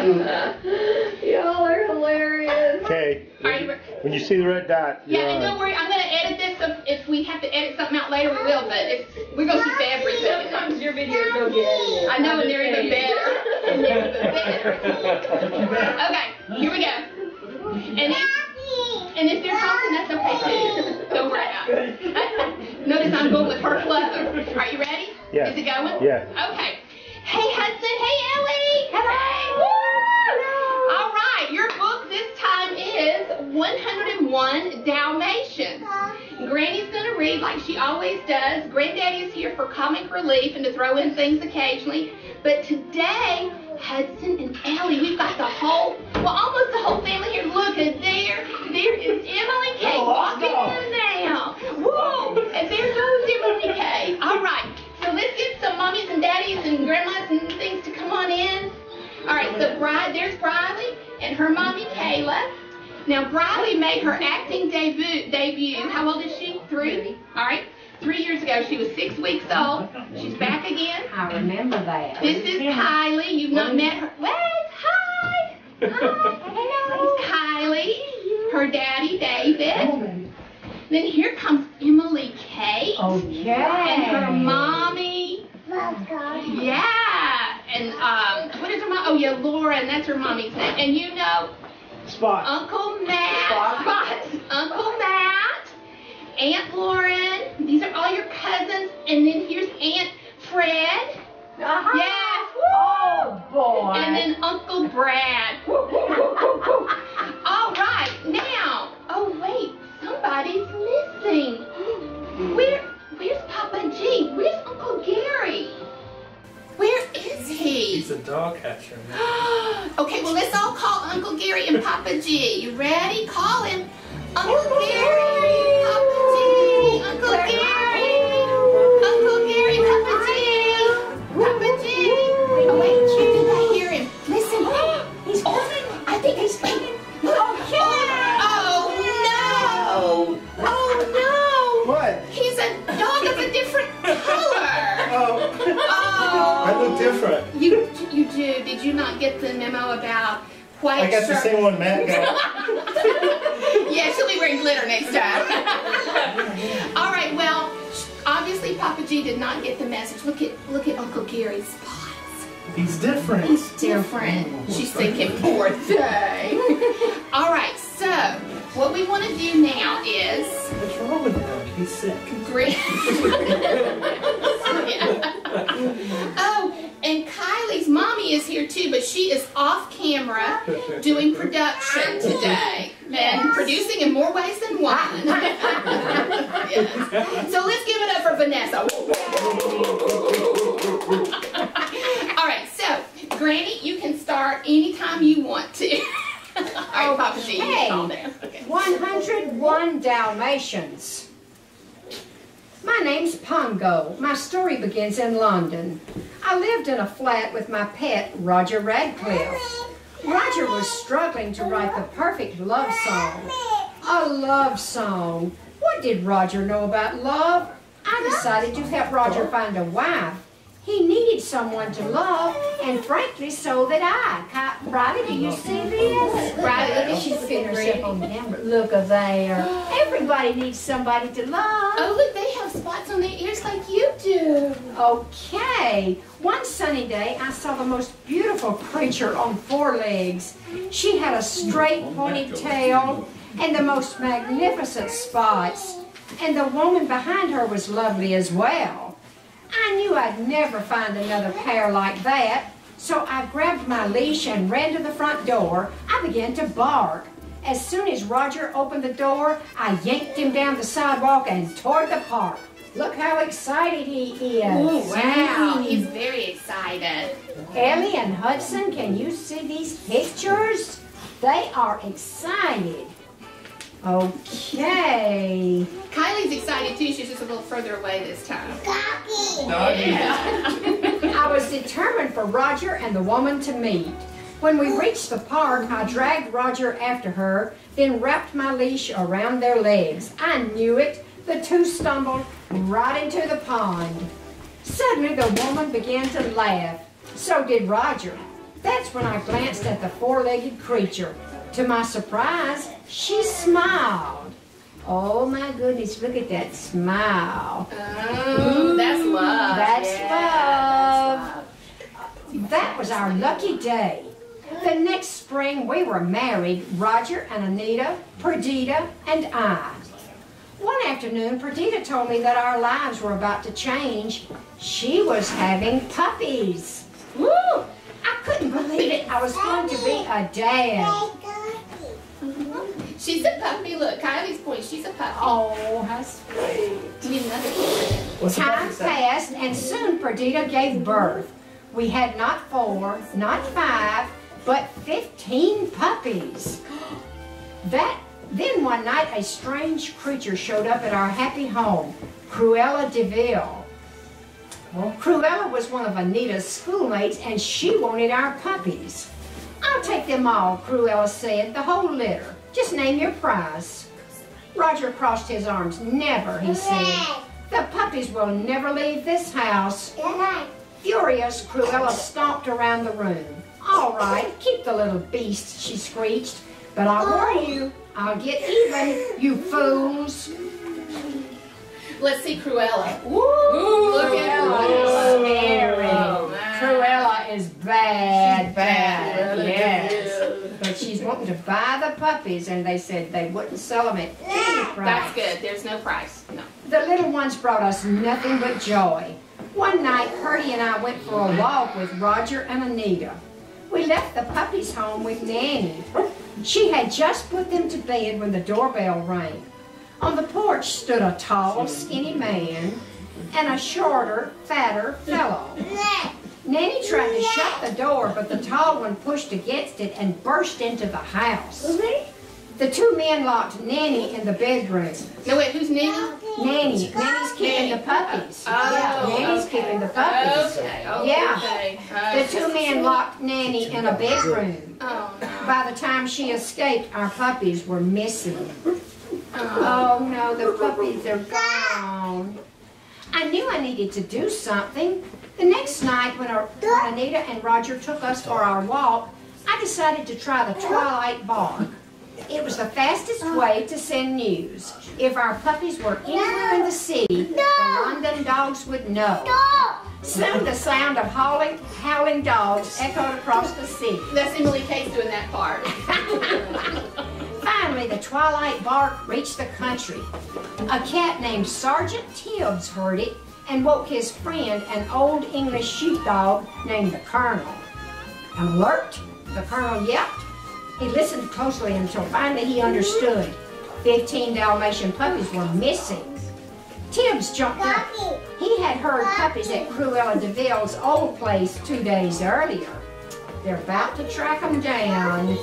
Y'all are hilarious. Okay. When you see the red dot. Yeah, and don't worry, I'm going to edit this. So if we have to edit something out later, we will. But we're going to keep everything. Sometimes your videos don't get edited. I know, and they're even better. And they're even better. Okay, here we go. And if they're talking, that's okay too. Don't worry about it. Notice I'm going with her closer. Are you ready? Yeah. Is it going? Yeah. Okay. Hey Hudson. Hey Ellie. Hello. All right. Your book this time is 101 Dalmatians. Granny's going to read like she always does. Granddaddy is here for comic relief and to throw in things occasionally. But today, Hudson and Ellie, we've got the whole, almost the whole family here. Look at there. There is Emily Kay walking in now. Whoa. And there goes Emily Kay. All right. So let's get some mommies and daddies and grandmas and things to come on in. All right. So there's Briley and her mommy Kayla. Now Briley made her acting debut. How old is she? 3. All right. 3 years ago, she was 6 weeks old. She's back again. I remember that. This is Kylie. You've not met her. Wave. Hi. Hi. Hello. It's Kylie. Her daddy, David. Then here comes Emily Kate. Okay. And her mommy. Yeah. And what is her mom? Oh yeah, Laura, and that's her mommy's name. And you know, Spot. Uncle Matt. Spot. Uncle Matt. Aunt Lauren. These are all your cousins. And then here's Aunt Fred. Yes. Oh boy. And then Uncle Brad. All right. Now. Oh wait. Somebody's missing. Where's Papa G? Where's Uncle Gary? Where is he? He's a dog catcher. Okay, well let's all call Uncle Gary and Papa G. You ready? Call him. Uncle Gary, Papa G. Uncle Gary. Uncle Gary, Papa G. Papa G. Oh wait, I think I hear him. Listen. He's coming. I think he's coming. Okay. Oh no! What? He's a dog of a different color. Oh. I look different. You do. Did you not get the memo about white I got shirt? the same one Matt got. Yeah, she'll be wearing glitter next time. All right. Well, obviously Papa G did not get the message. Look at Uncle Gary's spots. He's different. He's different. She's thinking, poor thing. All right. So. What we want to do now is... What's wrong with him? He's sick. Oh, and Kylie's mommy is here too, but she is off camera doing production today. And producing in more ways than one. Yes. So let's give it up for Vanessa. All right, so Granny, you can start anytime you want to. All right, Papa G, you calm down. Okay. 101 Dalmatians. My name's Pongo. My story begins in London. I lived in a flat with my pet, Roger Radcliffe. Roger was struggling to write the perfect love song. A love song. What did Roger know about love? I decided to help Roger find a wife. He needed someone to love, and frankly, so did I. Riley, do you see this? Riley, look at she's fitting herself on the camera. Look at there. Everybody needs somebody to love. Oh, look, they have spots on their ears like you do. Okay. One sunny day, I saw the most beautiful creature on 4 legs. She had a straight pointed tail and the most magnificent spots. And the woman behind her was lovely as well. I knew I'd never find another pair like that, so I grabbed my leash and ran to the front door. I began to bark. As soon as Roger opened the door, I yanked him down the sidewalk and toward the park. Look how excited he is. Oh, wow. He's very excited. Ellie and Hudson, can you see these pictures? They are excited. Okay. Kylie's excited too. She's just a little further away this time. Yeah. I was determined for Roger and the woman to meet. When we reached the park, I dragged Roger after her, then wrapped my leash around their legs. I knew it. The two stumbled right into the pond. Suddenly, the woman began to laugh. So did Roger. That's when I glanced at the four-legged creature. To my surprise, she smiled. Oh my goodness, look at that smile. Oh, that's love. That's Yeah, love. That was our lucky day. The next spring we were married, Roger and Anita, Perdita, and I. One afternoon, Perdita told me that our lives were about to change. She was having puppies. Woo! I couldn't believe it. I was going to be a dad. She's a puppy. Look, Kylie's point. She's a puppy. Oh, how sweet. You need another one. What's the Time puppy say? passed, and soon Perdita gave birth. We had not 4, not 5, but 15 puppies. Then one night, a strange creature showed up at our happy home, Cruella de Vil. Well, Cruella was one of Anita's schoolmates, and she wanted our puppies. I'll take them all, Cruella said, the whole litter. Just name your prize. Roger crossed his arms. Never, he said. The puppies will never leave this house. Furious, Cruella stomped around the room. All right, keep the little beast, she screeched. But I warn you, I'll get even, you fools. Let's see Cruella. Ooh, Look at Cruella. Cruella. Scary. Oh, man. Cruella is bad, bad. Cruella Yes. is. But she's wanting to buy the puppies, and they said they wouldn't sell them at any price. That's good. There's no price. No. The little ones brought us nothing but joy. One night, Purdy and I went for a walk with Roger and Anita. We left the puppies home with Nanny. She had just put them to bed when the doorbell rang. On the porch stood a tall, skinny man and a shorter, fatter fellow. Nanny tried to shut the door, but the tall one pushed against it and burst into the house. The two men locked Nanny in the bedroom. No, wait, who's Nanny? Nanny. Nanny's keeping the puppies. Yeah, Nanny's keeping the puppies. Okay. Yeah. Okay. The two men locked Nanny in a bedroom. Oh, no. By the time she escaped, our puppies were missing. Oh no, the puppies are gone. I knew I needed to do something. The next night when Anita and Roger took us for our walk, I decided to try the twilight bark. It was the fastest way to send news. If our puppies were anywhere in the city, the London dogs would know. Soon the sound of howling dogs echoed across the city. That's Emily Case doing that part. Finally, the twilight bark reached the country. A cat named Sergeant Tibbs heard it and woke his friend, an old English sheepdog named the Colonel. Alert! The Colonel yelped. He listened closely until finally he understood. 15 Dalmatian puppies were missing. Tibbs jumped up. He had heard puppies at Cruella de Vil's old place 2 days earlier. They're about to track them down.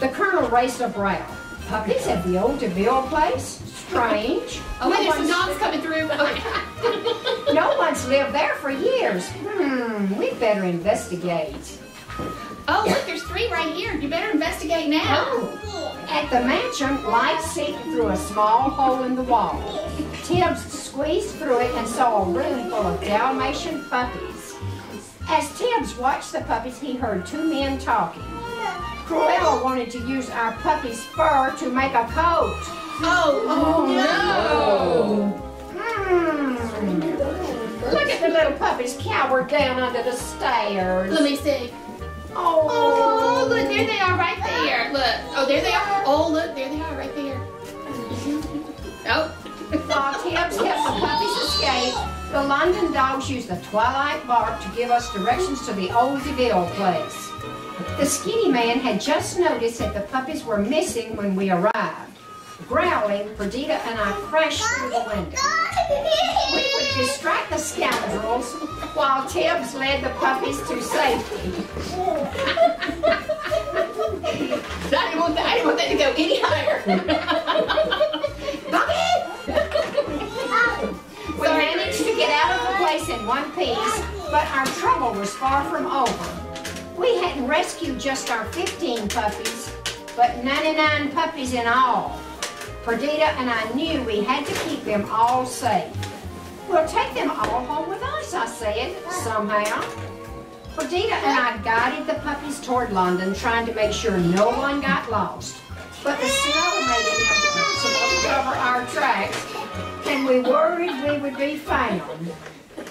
The Colonel raised a brow. Puppies at the old DeVille place? Strange. Oh, wait, there's some dogs coming through. Okay. No one's lived there for years. We'd better investigate. Oh, look, there's 3 right here. You better investigate now. Oh. At the mansion, light seeped through a small hole in the wall. Tibbs squeezed through it and saw a room full of Dalmatian puppies. As Tibbs watched the puppies, he heard 2 men talking. Cruella wanted to use our puppy's fur to make a coat. Oh no! Look at the little puppies cowered down under the stairs. Let me see. Oh, Oh, look, there they are right there. Look. Oh, there they are. Oh, look, there they are right there. Oh. While Tibbs helped the puppies escape, the London dogs used the twilight bark to give us directions to the old DeVille place. The skinny man had just noticed that the puppies were missing when we arrived. Growling, Perdita and I crashed through the window. We would distract the scoundrels while Tibbs led the puppies to safety. I didn't want that to go any higher. We managed to get out of the place in one piece, but our trouble was far from over. We hadn't rescued just our 15 puppies, but 99 puppies in all. Perdita and I knew we had to keep them all safe. We'll take them all home with us, I said, somehow. Perdita and I guided the puppies toward London, trying to make sure no one got lost. But the snow made it impossible to cover our tracks, and we worried we would be found.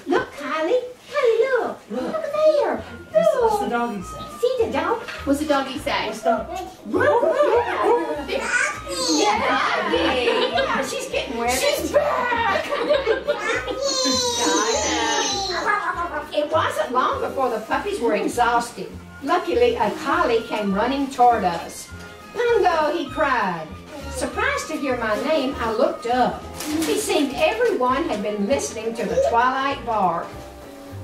Look, Kylie. Kylie, look. Look there. What's the doggy say? See the dog? What's the doggy say? Yeah, she's getting wet. She's back. It wasn't long before the puppies were exhausted. Luckily, a collie came running toward us. Pungo, he cried. Surprised to hear my name, I looked up. It seemed everyone had been listening to the twilight bark.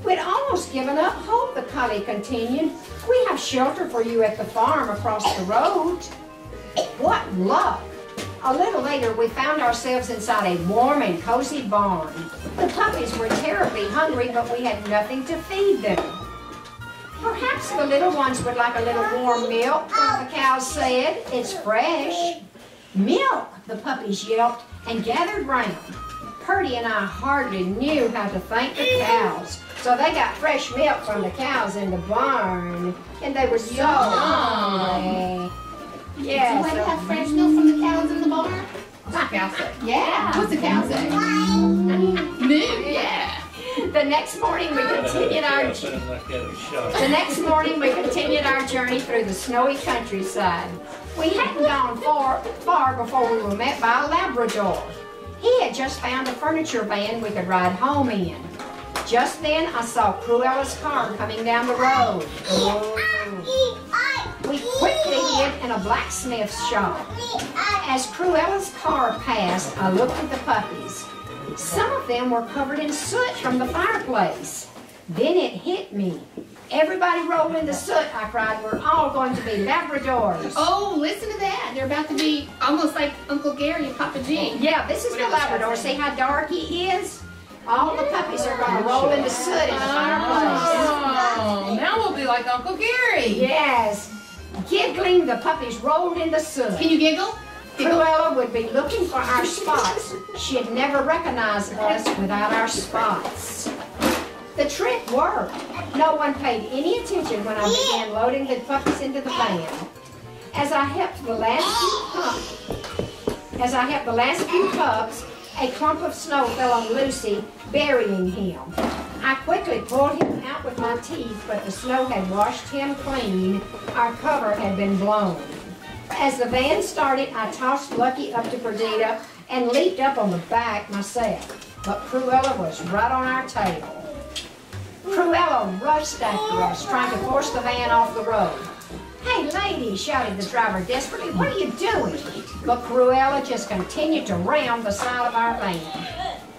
We'd almost given up hope, the collie continued. We have shelter for you at the farm across the road. What luck! A little later, we found ourselves inside a warm and cozy barn. The puppies were terribly hungry, but we had nothing to feed them. Perhaps the little ones would like a little warm milk, one of the cows said. It's fresh. Milk, the puppies yelped and gathered round. Purdy and I hardly knew how to thank the cows. So they got fresh milk from the cows in the barn, and they were so hungry. Yeah. Do you have fresh milk from the cows in the barn? What's the cow say? Yeah. What's the cow say? Moo. Yeah. The next morning we continued our journey through the snowy countryside. We hadn't gone far before we were met by a Labrador. He had just found a furniture van we could ride home in. Just then I saw Cruella's car coming down the road. We quickly hid in a blacksmith's shop. As Cruella's car passed, I looked at the puppies. Some of them were covered in soot from the fireplace. Then it hit me. Everybody roll in the soot, I cried. We're all going to be Labradors. Oh, listen to that. They're about to be almost like Uncle Gary and Papa G. Yeah, this is the Labrador. See how dark he is? All the puppies are going to roll in the soot in the fireplace. Oh, now we'll be like Uncle Gary. Yes. Giggling, the puppies rolled in the soot. Can you giggle? Cruella would be looking for our spots. She'd never recognize us without our spots. The trick worked. No one paid any attention when I began loading the puppies into the van. As I helped the last few pups, a clump of snow fell on Lucy, burying him. I quickly pulled him out with my teeth, but the snow had washed him clean. Our cover had been blown. As the van started, I tossed Lucky up to Perdita and leaped up on the back myself. But Cruella was right on our tail. Cruella rushed after us, trying to force the van off the road. "Hey, lady," shouted the driver desperately, "what are you doing?" But Cruella just continued to ram the side of our van.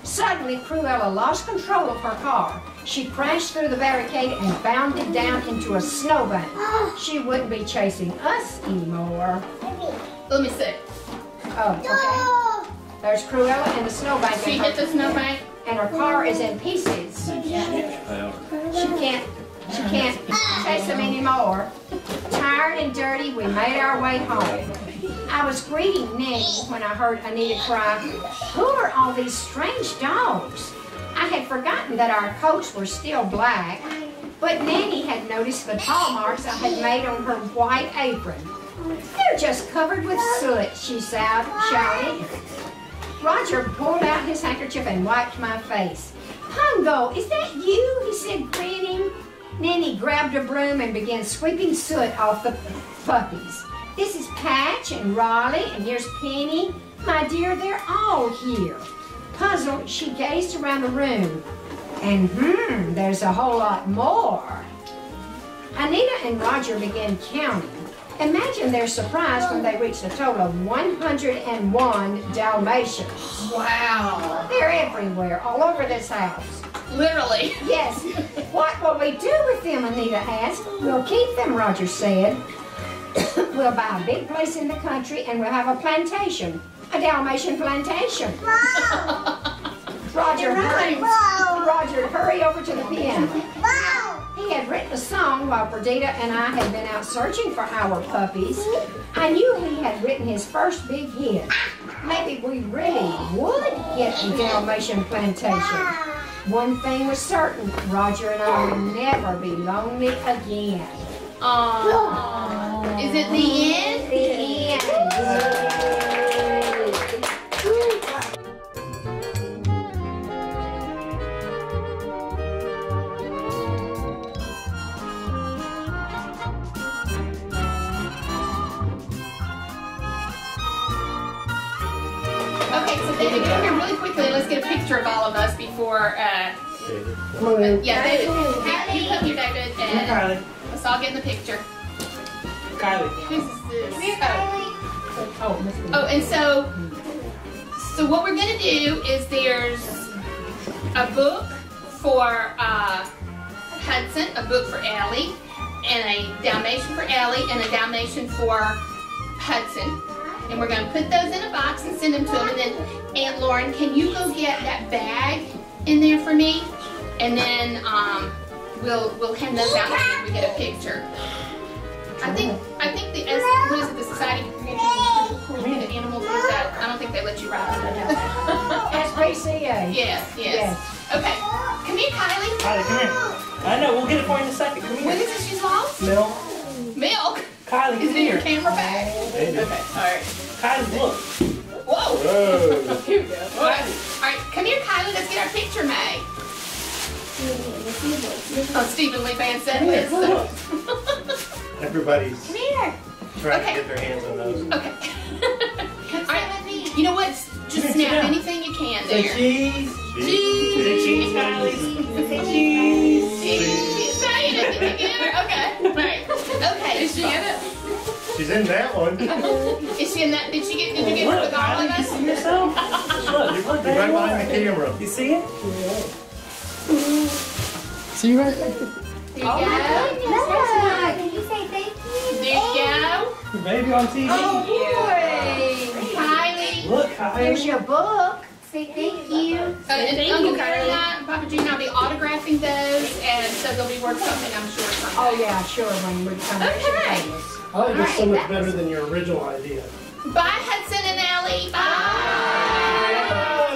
Suddenly, Cruella lost control of her car. She crashed through the barricade and bounded down into a snowbank. She wouldn't be chasing us anymore. Let me see. Oh, okay. There's Cruella in the snowbank. She hit the snowbank. And her car is in pieces. She can't chase them anymore. Tired and dirty, we made our way home. I was greeting Nanny when I heard Anita cry, "Who are all these strange dogs?" I had forgotten that our coats were still black, but Nanny had noticed the paw marks I had made on her white apron. "They're just covered with soot," she shouted. Roger pulled out his handkerchief and wiped my face. "Pungo, is that you?" he said, grinning. Nanny grabbed a broom and began sweeping soot off the puppies. "This is Patch and Raleigh, and here's Penny. My dear, they're all here." Puzzled, she gazed around the room. And there's a whole lot more. Anita and Roger began counting. Imagine their surprise when they reached a total of 101 Dalmatians. Wow. They're everywhere, all over this house. Literally. Yes. What will we do with them, Anita asked. "We'll keep them," Roger said. "We'll buy a big place in the country and we'll have a plantation. A Dalmatian plantation." Roger, hurry over to the piano. He had written a song while Perdita and I had been out searching for our puppies. I knew he had written his first big hit. Maybe we really would get a Dalmatian plantation. One thing was certain, Roger and I would never be lonely again. Aww. Is it the end? The end. Okay, so David, come here really quickly and let's get a picture of all of us before, Come on in. yeah, David, you come here, David, and Kylie. let's all get in the picture. Kylie. Who's this? Come here, Kylie. Oh, Miss Lee. Oh, and so what we're gonna do is there's a book for Hudson, a book for Ellie, and a Dalmatian for Ellie, and a Dalmatian for Hudson. And we're gonna put those in a box and send them to them. And then Aunt Lauren, can you go get that bag in there for me? And then we'll hand those out when we get a picture. I think the what is it, the Society for Cruelty to Animals, what is that? I don't think they let you ride on that. SPCA. Yes. Okay. Come here, Kylie. Kylie, come here. I know, we'll get it for you in a second. Come What here. is it she's lost? Milk. Milk. Kylie, Is come it in your here. camera bag? Maybe. Okay. All right. Kylie, look. Whoa. Whoa. Here we go. All right. Come here, Kylie. Let's get our picture made. Oh, Stephen Lee Van said this. Everybody's Come here. trying Okay. to get their hands on those. Okay. All right. You know what? Just snap anything you can Say there. cheese. Cheese. Say cheese, Kylie. Say cheese. She's saying it. Did you get her? Okay. All right. Okay. Is she in it? She's in that one. Is she in that? Did you get her Look, with all Kylie, of you us? see yourself? Look, You're right behind the camera. You see it? See you right there. There you go. Can you say thank you? There you go. Baby on TV. Oh, boy. Kylie. Look, Here's Kylie. your book. Say thank you. And Uncle Carol and I, Papa Gene and I will be autographing those, and so they'll be worth something, I'm sure. Someday. Oh, yeah, sure, when we come back. Okay. I think it's so Alright, much that better was- than your original idea. Bye, Hudson and Ellie. Bye.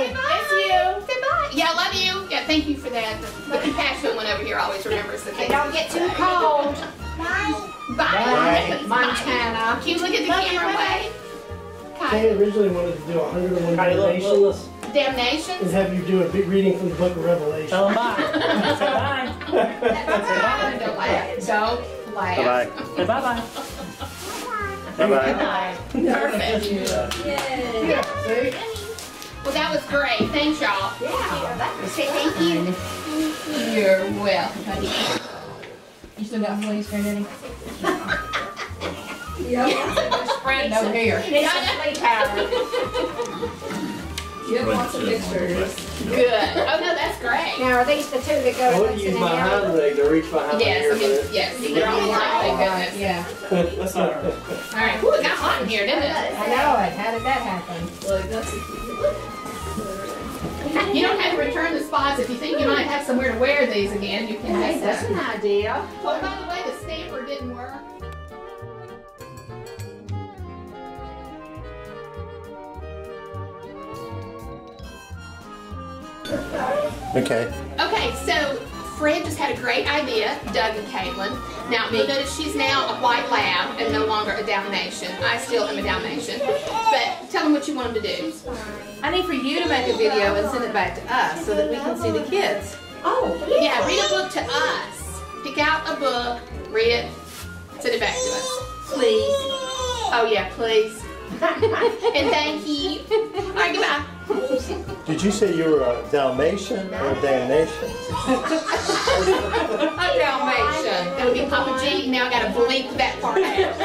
Say bye. Miss you. Say bye. Yeah, I love you. Yeah, thank you for that. The compassionate one over here always remembers the And things. don't get too cold. Bye. Bye. Montana. Can you look at the camera way? Kay originally wanted to do 101 Kylie, look, Dalmatians look, look. and Damnations. have you do a big reading from the book of Revelation. Tell them bye. Say bye. Don't laugh. Don't laugh. Bye-bye. Say bye-bye. Bye-bye. Perfect. Yeah, see? Well, that was great. Thanks, y'all. Yeah, say thank you. You're welcome, honey. You still got fleas, Grandaddy? Spread no hair. It's a flea powder. You have lots of pictures. Good. Oh no, that's great. Now, are these the two that I go to would Hudson use and my Ellie? hind leg to reach behind Yes, I my mean, ear, yes. They're all right. Thank goodness. Yeah. That's not her. All right. Ooh, it got hot in here, didn't it? I know it. How did that happen? Look, that's You don't have to return the spots. If you think you might have somewhere to wear these again, you can Hey, just. that's an idea. Oh, by the way, the stamper didn't work. Okay. Okay, so Fred just had a great idea, Doug and Caitlin. Now, you'll notice she's now a white lab and no longer a Dalmatian. I still am a Dalmatian. But tell them what you want them to do. I need for you to make a video and send it back to us so that we can see the kids. Oh, Yeah, read a book to us. Pick out a book, read it, send it back to us. Please. Oh yeah, please. And thank you. All right, goodbye. Did you say you were a Dalmatian or a Damnation? A Dalmatian. That would be Papa G. Now I gotta bleep that part out.